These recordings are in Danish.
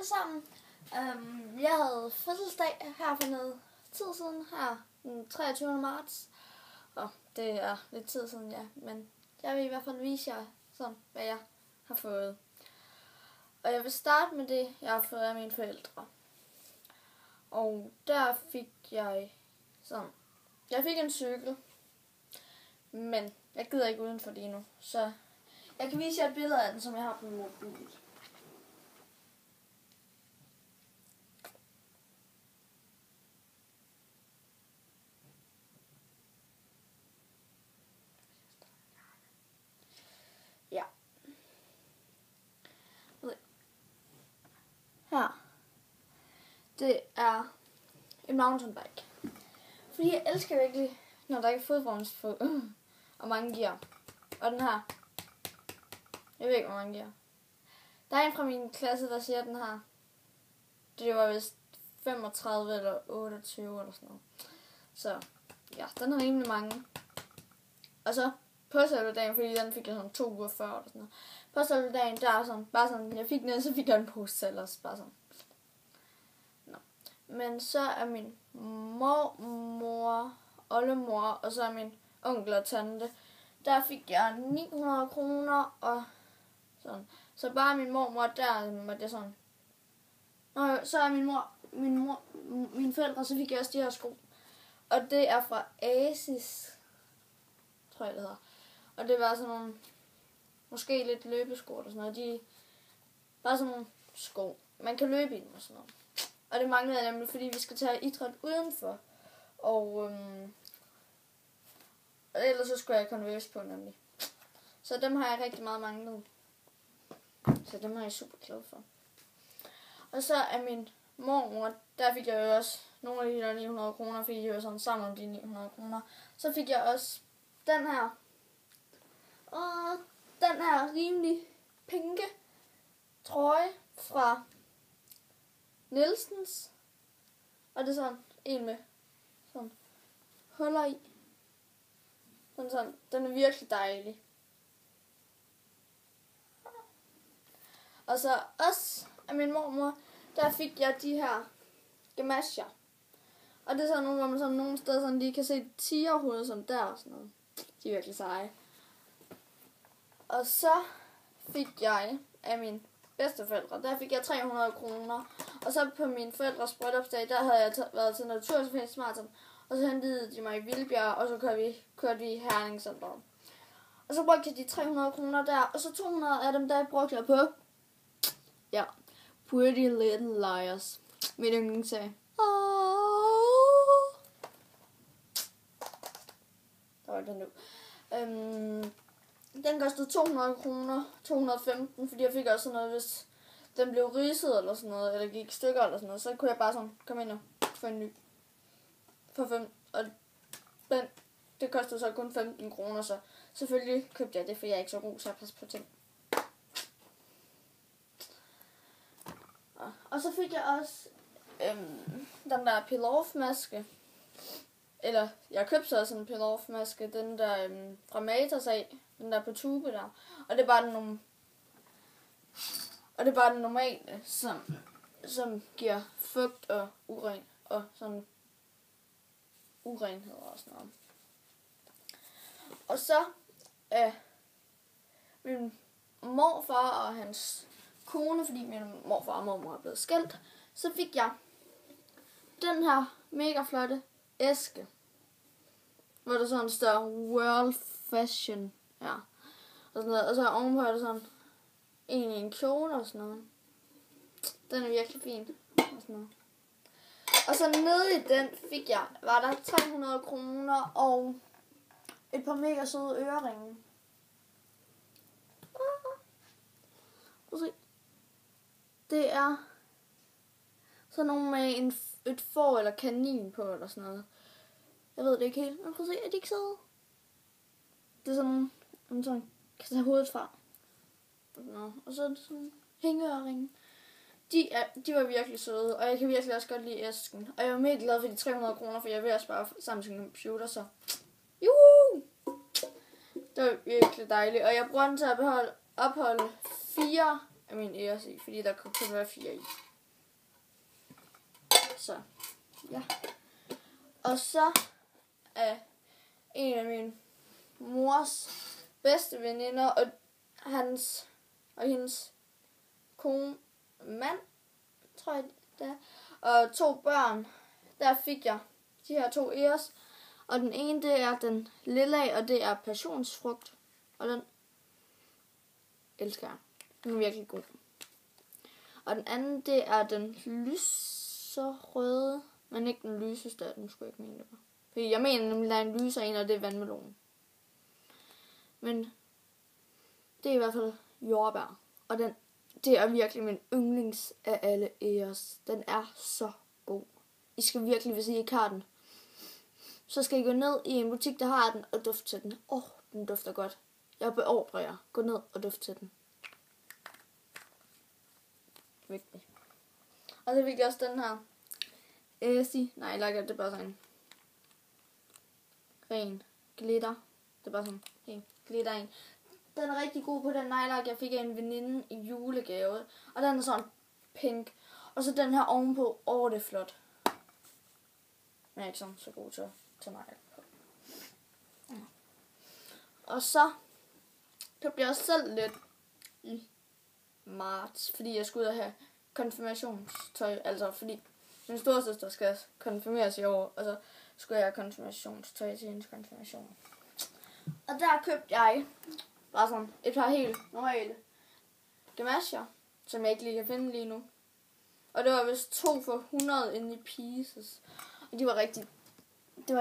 alle sammen. Jeg havde fødselsdag her for noget tid siden, her den 23. marts. Og det er lidt tid siden, ja. Men jeg vil i hvert fald vise jer, sådan, hvad jeg har fået. Og jeg vil starte med det, jeg har fået af mine forældre. Og der fik jeg sådan... Jeg fik en cykel. Men jeg gider ikke udenfor lige nu. Så jeg kan vise jer et billede af den, som jeg har på min mobil. Ja. Her. Det er en mountainbike. Fordi jeg elsker virkelig, når der ikke er fodbremse på, og mange gear. Og den her. Jeg ved ikke, hvor mange gear. Der er en fra min klasse, der siger, at den her. Det var vist 35 eller 28 eller sådan noget. Så ja, den har rimelig mange. Og så på selve dagen, fordi den fik jeg sådan 2 uger før eller sådan noget. På selve dagen, der er sådan, bare sådan, jeg fik den, så fik jeg en pose til ellers, bare sådan. Nå. Men så er min mormor, oldemor, og så er min onkel og tante, der fik jeg 900 kroner, og sådan. Så bare min mormor, der var det sådan. Nå, så er mine forældre, så fik jeg også de her sko. Og det er fra Asis, tror jeg det hedder. Og det var sådan nogle, måske lidt løbesko eller sådan noget. De bare sådan nogle sko. Man kan løbe i dem og sådan noget. Og det manglede jeg nemlig, fordi vi skal tage idræt udenfor. Og ellers så skulle jeg Converse på nemlig. Så dem har jeg rigtig meget manglet. Så dem er jeg super glad for. Og så er min mormor, der fik jeg jo også nogle af de der 900 kroner, fordi jeg var sådan sammen om de 900 kroner. Så fik jeg også den her. Og den her rimelig pinke trøje fra Nielsens. Og det er sådan en med sådan huller i. Sådan, den er virkelig dejlig. Og så også af min mormor, der fik jeg de her gamasjer. Og det er sådan nogle, hvor man sådan nogle steder sådan lige kan se et tigerhoved som der og sådan noget. De er virkelig seje. Og så fik jeg af mine bedsteforældre, der fik jeg 300 kroner. Og så på min forældres bryllupsdag, der havde jeg været til Natursfængsmarathon. Og så hentede de mig i Vildbjerg, og så kørte vi i Herningscenteret. Og så brugte jeg de 300 kroner der, og så 200 af dem, der brugte jeg på. Ja, Pretty Little Liars. Min yndlingsserie. Der var den nu. Den kostede 200 kroner, 215, fordi jeg fik også sådan noget, hvis den blev ridset eller sådan noget, eller gik i stykker eller sådan noget, så kunne jeg bare sådan komme ind og få en ny. For 5, og det kostede så kun 15 kroner, så selvfølgelig købte jeg det, for jeg er ikke så god til at passe på ting. Og så fik jeg også den der peel-off-maske. Eller jeg købte så også en peel-off-maske, den der fra Matas af, den der på tube der. Og det er bare den normale, som giver fugt og sådan urenheder og sådan noget. Og så min morfar og hans kone, fordi min morfar og mormor er blevet skilt, så fik jeg den her mega flotte æske, hvor der sådan står World Fashion, ja, og sådan noget, og så ovenpå er der sådan en kjole og sådan noget. Den er virkelig fin og sådan noget. Og så nede i den var der 300 kroner og et par mega søde øreringe. Det er sådan nogle med et får eller kanin på eller sådan noget. Jeg ved det ikke helt, men prøv at se, er de ikke søde? Det er sådan nogle, sådan kan tage hovedet fra. Og så er det sådan hængeøreringe. De var virkelig søde, og jeg kan virkelig også godt lide æsken. Og jeg var mega glad for de 300 kroner, for jeg vil også spare sammen til en computer, så juhu! Det var virkelig dejligt, og jeg bruger den til at opholde 4 af mine ears i, fordi der kunne være 4 i. Så, ja. Og så er en af min mors bedste veninder og hendes kone, mand, tror jeg det er, og 2 børn. Der fik jeg de her 2 eos. Og den ene, det er den lilla, og det er passionsfrugt. Og den elsker jeg. Den er virkelig god. Og den anden, det er den lyserøde, men ikke den lyseste, den skulle jeg ikke mene det var. Fordi jeg mener nemlig, der er en lyser en, og det er vandmelon. Men det er i hvert fald jordbær. Og det er virkelig min yndlings af alle eos. Den er så god. I skal virkelig, hvis I ikke har den, så skal I gå ned i en butik, der har den, og dufte til den. Den dufter godt. Jeg beordrer jer. Gå ned og duft til den. Vigtigt. Og så fik jeg også den her det er bare sådan en ren glitter. Det er bare sådan en glitter en. Den er rigtig god på den nejlak, jeg fik af en veninde i julegave. Og den er sådan pink. Og så den her ovenpå. Det er flot. Men jeg er ikke sådan så god til nejlak på. Ja. Og så købte jeg også selv lidt i marts, fordi jeg skulle ud og have konfirmationstøj. Altså fordi min storesøster skal konfirmeres i år, og så skulle jeg have konfirmationstøj til hendes konfirmation. Og der købte jeg bare sådan et par helt normale gamasjer, som jeg ikke lige kan finde lige nu. Og det var vist 2 for 100 inde i Pieces. Og det var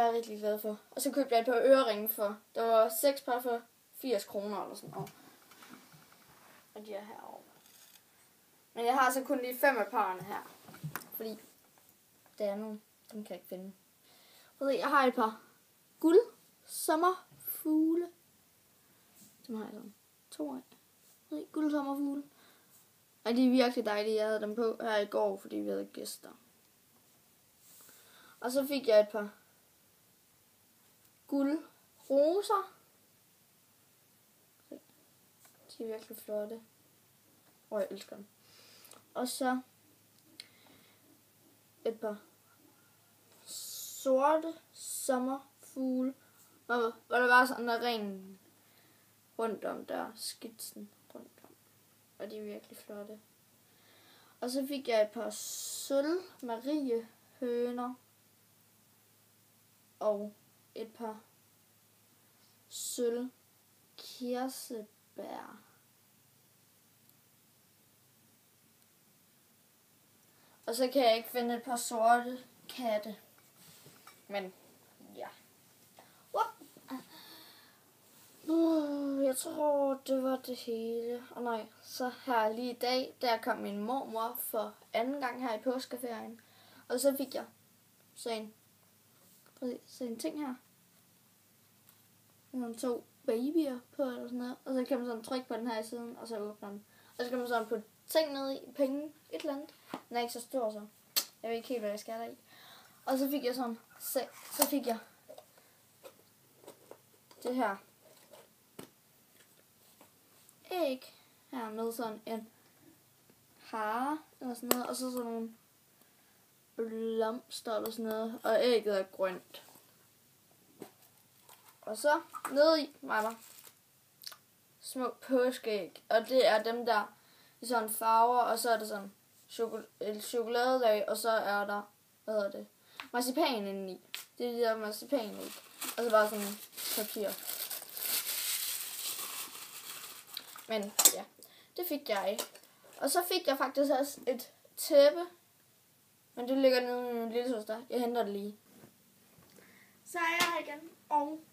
jeg rigtig glad for. Og så købte jeg et par øreringe for, der var 6 par for 80 kroner eller sådan noget. Og de er herovre. Men jeg har så kun lige 5 af parerne her. Fordi der er nogle, dem kan jeg ikke finde. Fordi jeg har et par guld sommerfugle. Dem har jeg sådan 2 af. Guld sommerfugle. Og de er virkelig dejlige. Jeg havde dem på her i går, fordi vi havde gæster. Og så fik jeg et par guld roser. De er virkelig flotte. Jeg elsker dem. Og så et par sorte sommerfugle. Hvor der var sådan der ringen rundt om der. Skitsen rundt om. Og de er virkelig flotte. Og så fik jeg et par sølv Marie høner. Og et par sølv kirsebær. Og så kan jeg ikke finde et par sorte katte. Men ja. Jeg tror, det var det hele. Og nej, så her lige i dag, der kom min mormor for 2. gang her i påskeferien. Og så fik jeg så en ting her. Nogle 2 babyer på eller sådan noget. Og så kan man sådan trykke på den her i siden, og så åbner den. Og så kan man sådan putte ting ned i, penge, et eller andet. Den er ikke så stor, så jeg ved ikke helt, hvad jeg skal der i. Og så fik jeg sådan, så fik jeg det her æg her med sådan en hare eller sådan noget, og så sådan nogle blomster eller sådan noget, og ægget er grønt. Og så nede i var der små påskeæg, og det er dem der i sådan farver, og så er der sådan chokoladelag, og så er der, marcipan indeni. Det er de der marcipan i. Og så bare sådan papir. Men ja, det fik jeg. Og så fik jeg faktisk også et tæppe. Men det ligger nede med min lille søster. Jeg henter det lige. Så er jeg her igen. Og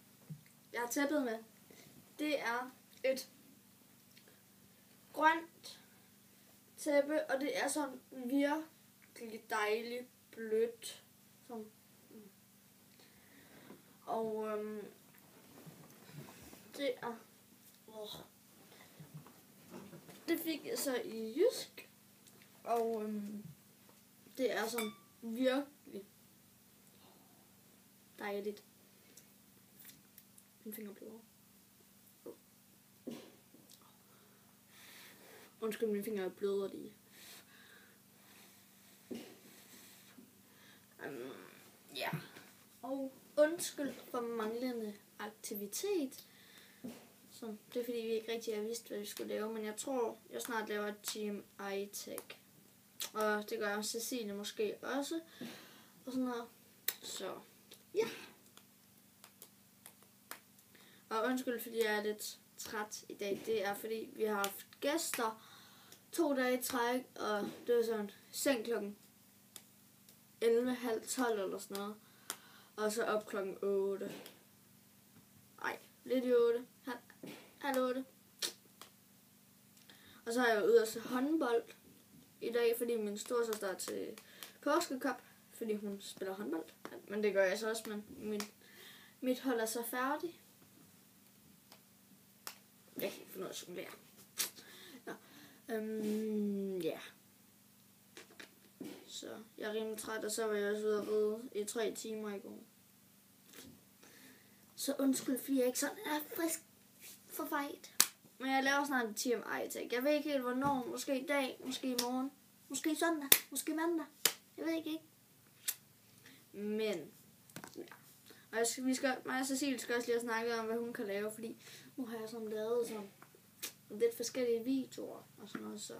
jeg har tæppet med. Det er et grønt tæppe. Og det er sådan virkelig dejligt blødt. Sådan. Og det er... Det fik jeg så i Jysk. Og det er sådan virkelig dejligt. Min finger bløder. Undskyld, mine fingre er blødere lige. Ja. Og undskyld for manglende aktivitet. Så det er fordi, vi ikke rigtig har vidst, hvad vi skulle lave. Men jeg tror, jeg snart laver et Team iTech. Og det gør Cecilie måske også. Og sådan noget. Så, ja. Og undskyld, fordi jeg er lidt træt i dag. Det er fordi, vi har haft gæster 2 dage i træk. Og det var sådan seng klokken 11, halv 12 eller sådan noget. Og så op klokken 8. Ej, lidt i 8. Halv 8. Og så har jeg ude at se håndbold i dag, fordi min storesøster er til påskekop, fordi hun spiller håndbold. Men det gør jeg så også, men mit hold er så færdigt. Jeg kan ikke få noget at jonglere. Ja. Så jeg er rimelig træt, og så var jeg også ude at ride i 3 timer i går. Så undskyld, fordi jeg ikke sådan er frisk for fight. Men jeg laver snart et Team iTech. Jeg ved ikke helt hvornår. Måske i dag, måske i morgen. Måske søndag, måske mandag. Jeg ved ikke. Men, ja. Og mig og Cecilie skal også lige have snakket om, hvad hun kan lave. Fordi nu har jeg sådan lavet sådan lidt forskellige videoer og sådan noget. Så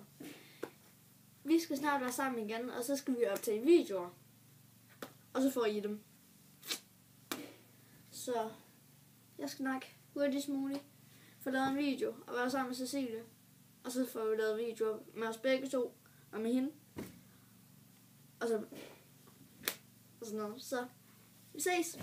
vi skal snart være sammen igen, og så skal vi optage videoer. Og så får I dem. Så jeg skal nok hurtigst muligt få lavet en video og være sammen med Cecilie. Og så får vi lavet videoer med os begge to og med hende. Og sådan noget. Så vi ses.